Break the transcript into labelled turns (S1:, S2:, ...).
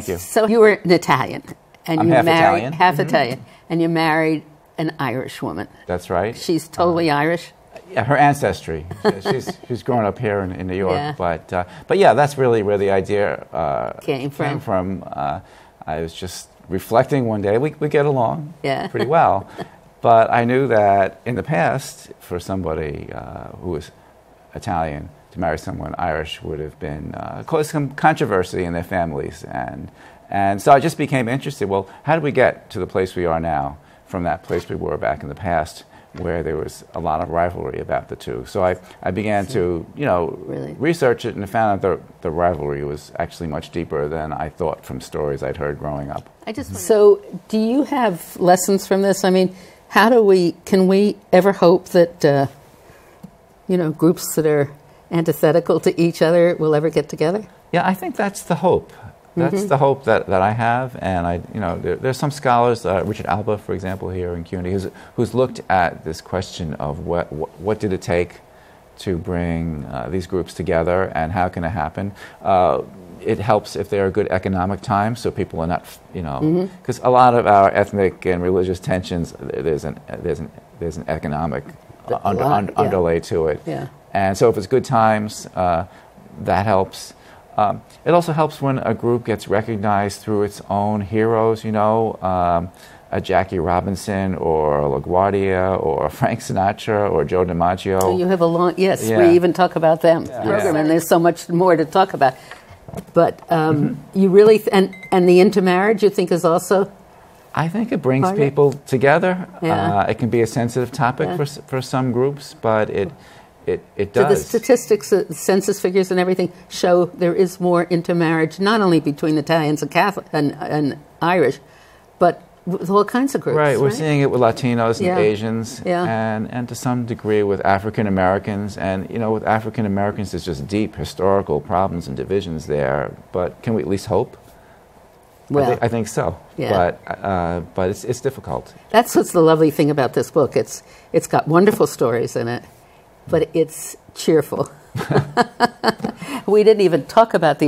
S1: Thank you.
S2: So you were an Italian, and
S1: I'm
S2: you
S1: half
S2: married
S1: Italian.
S2: half Italian, and you married an Irish woman.
S1: That's right.
S2: She's totally Irish.
S1: Yeah, her ancestry. She's grown up here in New York,
S2: Yeah.
S1: but yeah, that's really where the idea
S2: Came from.
S1: I was just reflecting one day. We get along pretty
S2: Yeah.
S1: well, but I knew that in the past, for somebody who was Italian to marry someone Irish would have been caused some controversy in their families, and so I just became interested. Well, how did we get to the place we are now from that place we were back in the past, where there was a lot of rivalry about the two? So I began to,
S2: Really?
S1: research it, and found out the rivalry was actually much deeper than I thought from stories I'd heard growing up.
S2: So, do you have lessons from this? I mean, can we ever hope that, groups that are antithetical to each other will ever get together?
S1: Yeah, I think that's the hope. That's the hope that I have, and there's some scholars, Richard Alba, for example, here in CUNY, who's looked at this question of what did it take to bring these groups together, and how can it happen. It helps if there are good economic times, so people are not, because a lot of our ethnic and religious tensions, there's an economic underlay to it.
S2: Yeah.
S1: And so if it's good times, that helps. It also helps when a group gets recognized through its own heroes, a Jackie Robinson or LaGuardia or Frank Sinatra or Joe DiMaggio.
S2: So you have a long, yes,
S1: Yeah.
S2: we even talk about them in the program, and there's so much more to talk about. But you really, and the intermarriage, you think is also?
S1: I think it brings people together.
S2: Yeah.
S1: It can be a sensitive topic for some groups, but it does.
S2: So the statistics, the census figures and everything show there is more intermarriage, not only between Italians and Catholic and Irish, but with all kinds of groups.
S1: Right, we're seeing it with Latinos and Asians,
S2: Yeah.
S1: and to some degree with African Americans. And with African Americans, there's just deep historical problems and divisions there. But can we at least hope?
S2: Well,
S1: I think so.
S2: Yeah.
S1: But it's difficult.
S2: That's what's the lovely thing about this book. It's got wonderful stories in it, but it's cheerful. We didn't even talk about the